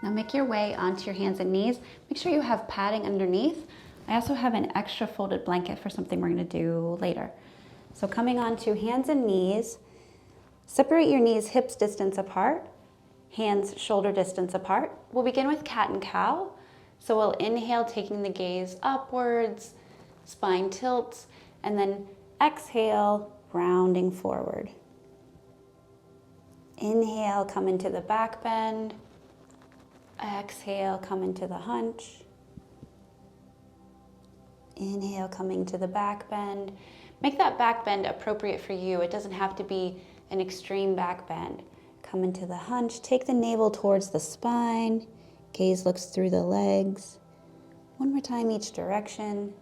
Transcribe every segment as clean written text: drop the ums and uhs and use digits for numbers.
Now make your way onto your hands and knees. Make sure you have padding underneath. I also have an extra folded blanket for something we're gonna do later. So coming onto hands and knees, separate your knees hips distance apart, hands shoulder distance apart. We'll begin with cat and cow. So we'll inhale, taking the gaze upwards, spine tilts, and then exhale, rounding forward. Inhale, come into the back bend. Exhale, come into the hunch. Inhale, coming to the back bend. Make that back bend appropriate for you. It doesn't have to be an extreme back bend. Come into the hunch, take the navel towards the spine, gaze looks through the legs. One more time each direction.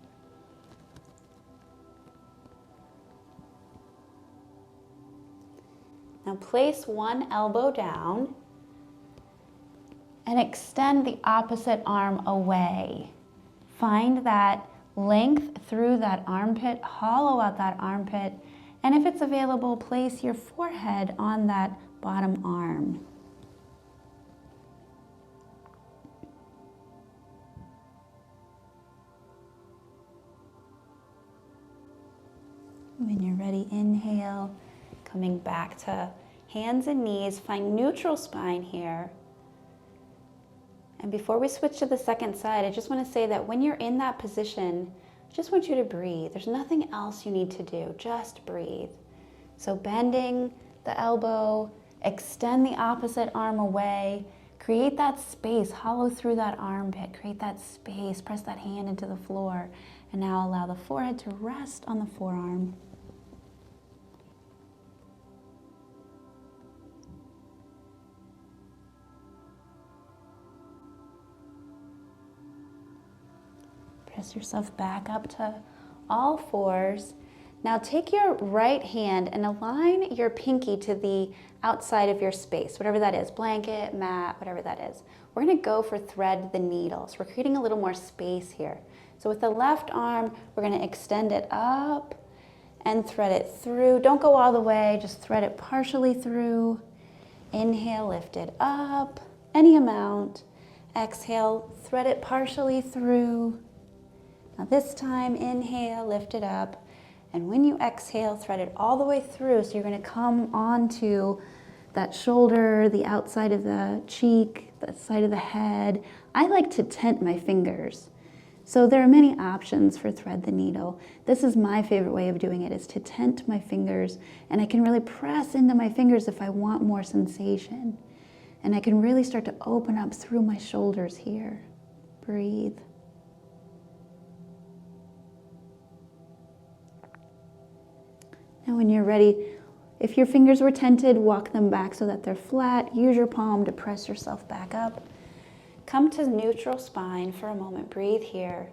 Now place one elbow down and extend the opposite arm away. Find that length through that armpit, hollow out that armpit, and if it's available, place your forehead on that bottom arm. When you're ready, inhale, coming back to hands and knees, find neutral spine here. And before we switch to the second side, I just want to say that when you're in that position, I just want you to breathe. There's nothing else you need to do, just breathe. So bending the elbow, extend the opposite arm away, create that space, hollow through that armpit, create that space, press that hand into the floor, and now allow the forehead to rest on the forearm. Press yourself back up to all fours. Now take your right hand and align your pinky to the outside of your space, whatever that is, blanket, mat, whatever that is. We're gonna go for thread the needles. We're creating a little more space here. So with the left arm, we're gonna extend it up and thread it through. Don't go all the way, just thread it partially through. Inhale, lift it up, any amount. Exhale, thread it partially through. Now this time, inhale, lift it up. And when you exhale, thread it all the way through. So you're gonna come onto that shoulder, the outside of the cheek, the side of the head. I like to tent my fingers. So there are many options for thread the needle. This is my favorite way of doing it, is to tent my fingers. And I can really press into my fingers if I want more sensation. And I can really start to open up through my shoulders here. Breathe. Now when you're ready, if your fingers were tented, walk them back so that they're flat. Use your palm to press yourself back up. Come to neutral spine for a moment. Breathe here.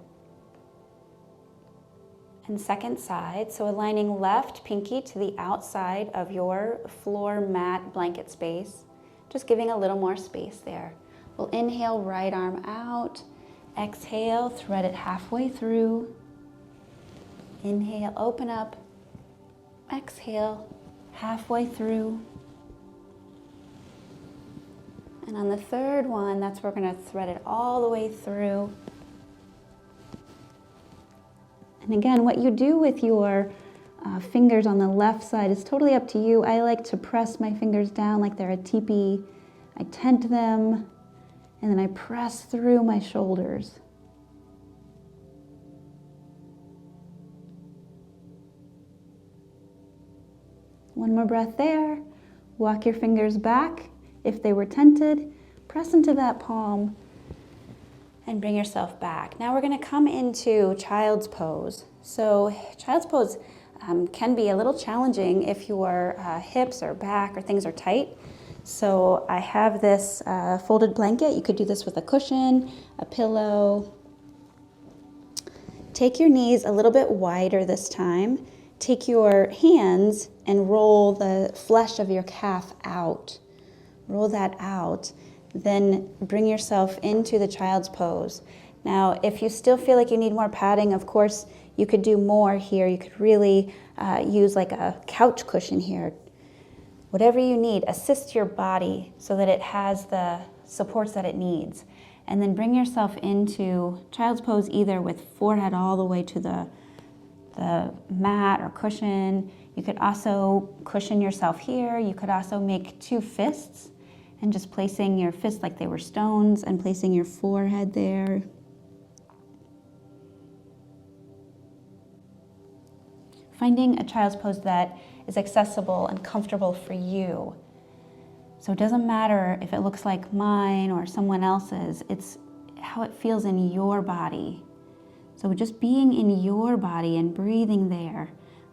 And second side, so aligning left pinky to the outside of your floor mat blanket space. Just giving a little more space there. We'll inhale, right arm out. Exhale, thread it halfway through. Inhale, open up. Exhale, halfway through. And on the third one, that's where we're gonna thread it all the way through. And again, what you do with your fingers on the left side is totally up to you. I like to press my fingers down like they're a teepee. I tent them, and then I press through my shoulders. One more breath there. Walk your fingers back. If they were tented, press into that palm and bring yourself back. Now we're gonna come into child's pose. So child's pose can be a little challenging if your hips or back or things are tight. So I have this folded blanket. You could do this with a cushion, a pillow. Take your knees a little bit wider this time. Take your hands and roll the flesh of your calf out. Roll that out. Then bring yourself into the child's pose. Now, if you still feel like you need more padding, of course, you could do more here. You could really use like a couch cushion here. Whatever you need, assist your body so that it has the supports that it needs. And then bring yourself into child's pose, either with forehead all the way to the mat or cushion. You could also cushion yourself here. You could also make two fists and just placing your fists like they were stones and placing your forehead there. Finding a child's pose that is accessible and comfortable for you. So it doesn't matter if it looks like mine or someone else's, it's how it feels in your body. So just being in your body and breathing there,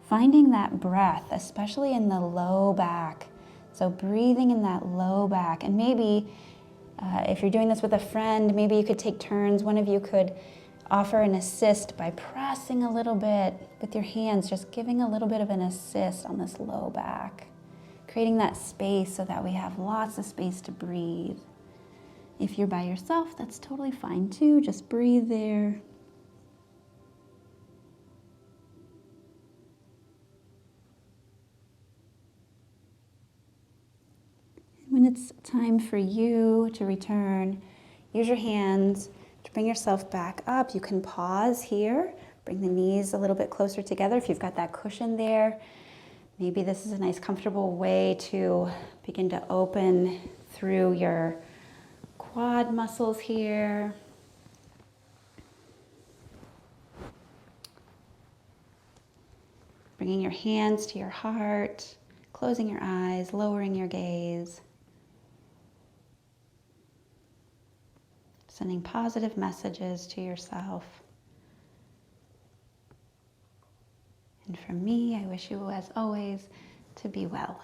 finding that breath, especially in the low back. So breathing in that low back. And maybe if you're doing this with a friend, maybe you could take turns. One of you could offer an assist by pressing a little bit with your hands, just giving a little bit of an assist on this low back, creating that space so that we have lots of space to breathe. If you're by yourself, that's totally fine too. Just breathe there. When it's time for you to return, use your hands to bring yourself back up. You can pause here, bring the knees a little bit closer together if you've got that cushion there. Maybe this is a nice comfortable way to begin to open through your quad muscles here. Bringing your hands to your heart, closing your eyes, lowering your gaze. Sending positive messages to yourself. And from me, I wish you, as always, to be well.